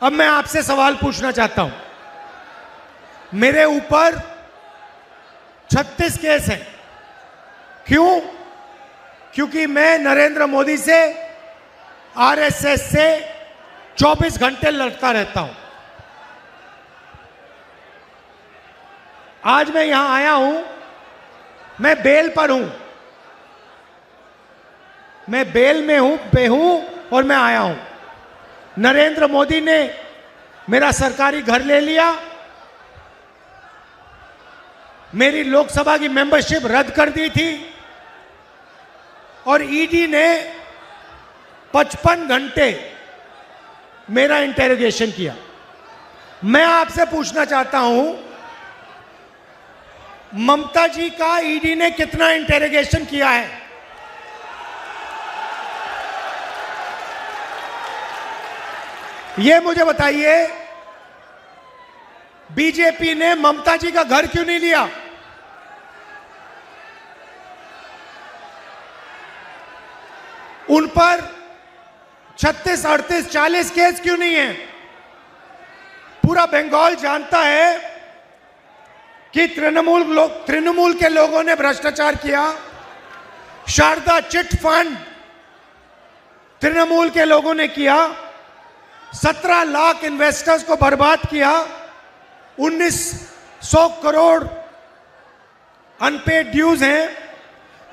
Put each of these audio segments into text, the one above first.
अब मैं आपसे सवाल पूछना चाहता हूं। मेरे ऊपर 36 केस हैं। क्यों? क्योंकि मैं नरेंद्र मोदी से, आरएसएस से 24 घंटे लड़ता रहता हूं। आज मैं यहां आया हूं, मैं बेल पर हूं, मैं बेल में हूं और मैं आया हूं। नरेंद्र मोदी ने मेरा सरकारी घर ले लिया, मेरी लोकसभा की मेंबरशिप रद्द कर दी थी और ईडी ने 55 घंटे मेरा इंटेरोगेशन किया। मैं आपसे पूछना चाहता हूं, ममता जी का ईडी ने कितना इंटेरोगेशन किया है? ये मुझे बताइए। बीजेपी ने ममता जी का घर क्यों नहीं लिया? उन पर 36, 38, 40 केस क्यों नहीं है? पूरा बंगाल जानता है कि तृणमूल के लोगों ने भ्रष्टाचार किया। शारदा चिट फंड तृणमूल के लोगों ने किया। 17 लाख इन्वेस्टर्स को बर्बाद किया। 1900 करोड़ अनपेड ड्यूज हैं।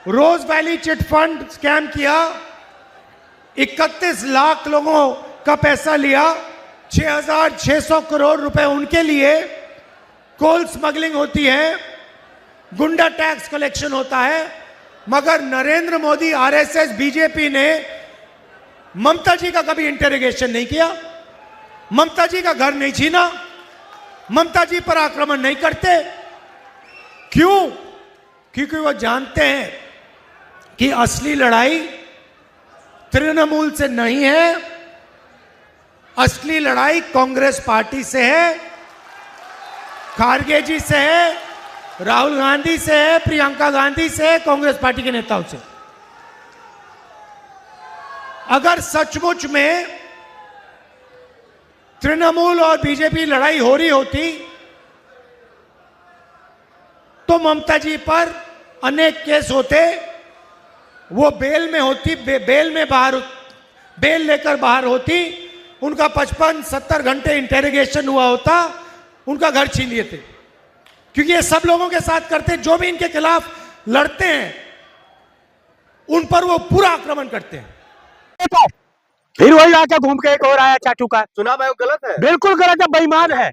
रोज वैली चिट फंड स्कैम किया। 31 लाख लोगों का पैसा लिया। 6600 करोड़ रुपए उनके लिए। कोल स्मगलिंग होती है, गुंडा टैक्स कलेक्शन होता है। मगर नरेंद्र मोदी, आरएसएस, बीजेपी ने ममता जी का कभी इंटेरोगेशन नहीं किया, ममता जी का घर नहीं छीना, ममता जी पर आक्रमण नहीं करते। क्यों? क्योंकि वो जानते हैं कि असली लड़ाई तृणमूल से नहीं है, असली लड़ाई कांग्रेस पार्टी से है, खारगे जी से है, राहुल गांधी से है, प्रियंका गांधी से है, कांग्रेस पार्टी के नेताओं से। अगर सचमुच में तृणमूल और बीजेपी लड़ाई हो रही होती तो ममता जी पर अनेक केस होते। वो बेल में होती, बेल लेकर बाहर होती, उनका 55-70 घंटे इंटेरोगेशन हुआ होता, उनका घर छीन लिए थे। क्योंकि ये सब लोगों के साथ करते, जो भी इनके खिलाफ लड़ते हैं उन पर वो पूरा आक्रमण करते हैं। फिर वही आके घूम के एक और आया चाटू का। चुनाव आयोग गलत है, बिल्कुल गलत है, बेईमान है।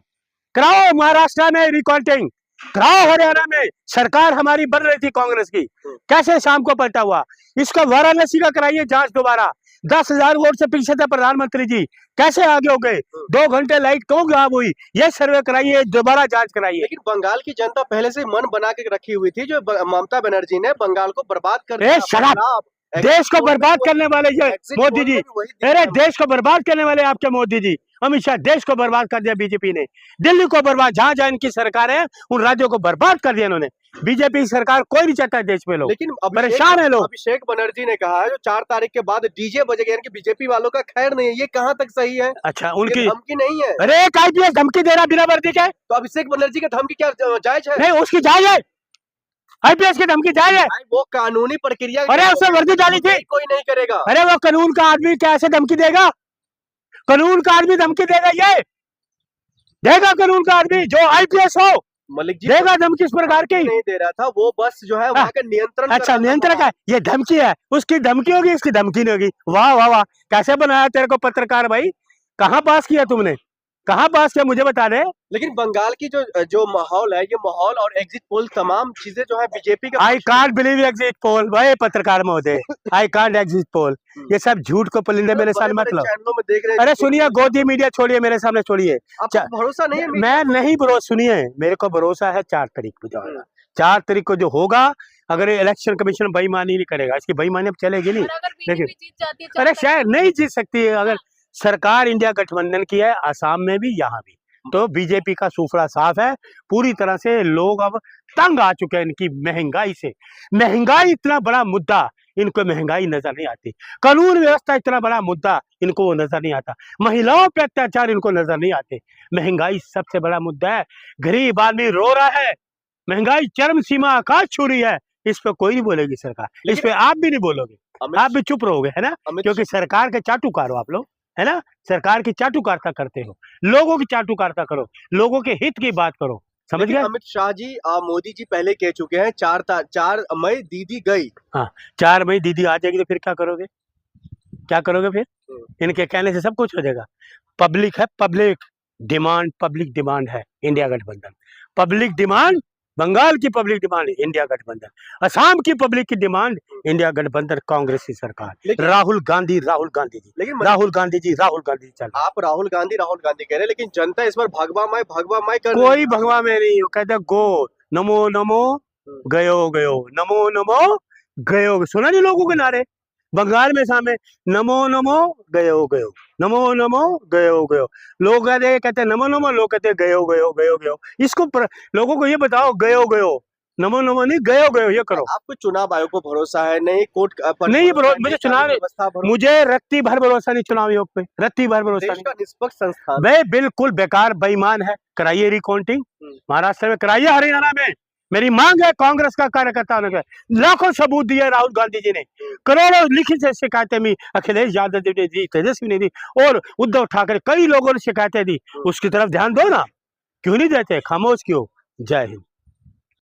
कराओ महाराष्ट्र में रिकाउंटिंग, कराओ हरियाणा में। सरकार हमारी बन रही थी कांग्रेस की, कैसे शाम को पलटा हुआ। इसका वाराणसी का कराइए जांच दोबारा। 10,000 वोट से पीछे थे प्रधानमंत्री जी, कैसे आगे हो गए? 2 घंटे लाइट क्यों गायब हुई? ये सर्वे कराइए, दोबारा जांच कराइए। लेकिन बंगाल की जनता पहले से मन बना के रखी हुई थी, जो ममता बनर्जी ने बंगाल को बर्बाद कर दिया। शराब, देश को बर्बाद करने वाले ये मोदी जी, अरे देश को बर्बाद करने वाले आपके मोदी जी, अमित शाह, देश को बर्बाद कर दिया बीजेपी ने। दिल्ली को बर्बाद, जहां जहां इनकी सरकार है उन राज्यों को बर्बाद कर दिया इन्होंने। बीजेपी सरकार कोई नहीं चाहता है देश में। लोग लेकिन परेशान है लोग। अभिषेक बनर्जी ने कहा है जो 4 तारीख के बाद डीजे बजेगा, यानी कि बीजेपी वालों का खैर नहीं है। ये कहां तक सही है? अच्छा, उनकी धमकी नहीं है। अरे एक आईपीएस धमकी दे रहा बिना वर्दी के, तो अभिषेक बनर्जी का धमकी क्या जायज है? नहीं, उसकी जायज है। आईपीएस की धमकी जायज है। वो कानूनी प्रक्रिया, अरे उसने वर्दी डाली थी, कोई नहीं करेगा। अरे वो कानून का आदमी कैसे धमकी देगा? कानून का आदमी धमकी देगा? ये देगा कानून का आदमी जो आईपीएस हो, मलिक जी देगा धमकी इस प्रकार की? नहीं दे रहा था, वो बस जो है वहाँ का नियंत्रण। अच्छा, नियंत्रण है, ये धमकी है। उसकी धमकी होगी, इसकी धमकी नहीं होगी। वाह वाह वाह, कैसे बनाया तेरे को पत्रकार भाई? कहाँ पास किया तुमने, कहाँ पास किया, मुझे बता दे। लेकिन बंगाल की जो माहौल है, ये माहौल और एग्जिट पोल तमाम चीजें जो है बीजेपी का। I can't believe exit poll, भाई पत्रकार महोदय, आई कांट एग्जिट पोल। ये सब झूठ को परिंदे मेरे सामने मत लो। अरे सुनिए, गोदी मीडिया छोड़िए, मेरे सामने छोड़िए। भरोसा नहीं है? मैं नहीं भरोसा, सुनिए, मेरे को भरोसा है 4 तारीख को जाएगा। 4 तारीख को जो होगा, अगर इलेक्शन कमीशन बेईमानी नहीं करेगा, इसकी बेईमानी अब चलेगी नहीं। देखिए, अरे शायद नहीं जीत सकती है। अगर सरकार इंडिया गठबंधन की है, आसाम में भी, यहाँ भी, तो बीजेपी का सूफड़ा साफ है। पूरी तरह से लोग अब तंग आ चुके हैं इनकी महंगाई से। महंगाई इतना बड़ा मुद्दा, इनको महंगाई नजर नहीं आती। कानून व्यवस्था इतना बड़ा मुद्दा, इनको वो नजर नहीं आता। महिलाओं पे अत्याचार इनको नजर नहीं आते। महंगाई सबसे बड़ा मुद्दा है। गरीब आदमी रो रहा है, महंगाई चरम सीमा आकाश छू रही है। इस पे कोई नहीं बोलेगी सरकार, इस पे आप भी नहीं बोलोगे, आप भी चुप रहोगे, है ना, क्योंकि सरकार के चाटुकार हो आप लोग, है ना। सरकार की चाटुकारिता करते हो, लोगों की चाटुकारिता करो, लोगों के हित की बात करो, समझ गए। अमित शाह जी, मोदी जी पहले कह चुके हैं 4 मई दीदी गई। हाँ, 4 मई दीदी आ जाएगी तो फिर क्या करोगे, क्या करोगे फिर? इनके कहने से सब कुछ हो जाएगा। पब्लिक है, पब्लिक डिमांड है इंडिया गठबंधन। पब्लिक डिमांड, बंगाल की पब्लिक डिमांड इंडिया गठबंधन, असम की पब्लिक की डिमांड इंडिया गठबंधन कांग्रेस की सरकार। राहुल गांधी जी, लेकिन राहुल गांधी जी चल। आप राहुल गांधी कह रहे हैं, लेकिन जनता इस बार भगवा माई कर कोई भगवा में नहीं, वो कहते गो नमो नमो गयो गयो, नमो नमो गयो। सुना नहीं लोगों के नारे बंगाल में सामने, नमो नमो गयो गयो, नमो नमो गयो गयो। लोग कहते नमो नमो, लोग कहते गयो गयो गयो गयो। इसको लोगों को ये बताओ, गयो गयो, नमो नमो नहीं, गयो गयो ये करो। आपको चुनाव आयोग पर भरोसा है? नहीं कोर्ट पर नहीं, मुझे चुनाव, मुझे रत्ती भर भरोसा नहीं चुनाव आयोग पे, रत्ती भर भरोसा नहीं। निष्पक्ष संस्थान भाई बिल्कुल बेकार बेईमान है। कराइए रिकाउंटिंग, महाराष्ट्र में कराइए, हरियाणा में। मेरी मांग है कांग्रेस का कार्यकर्ता होने का। लाखों सबूत दिए राहुल गांधी जी ने, करोड़ों लिखित शिकायतें भी अखिलेश यादव ने दी, तेजस्वी ने दी, और उद्धव ठाकरे, कई लोगों ने शिकायतें दी। उसकी तरफ ध्यान दो ना, क्यों नहीं देते, खामोश क्यों? जय हिंद।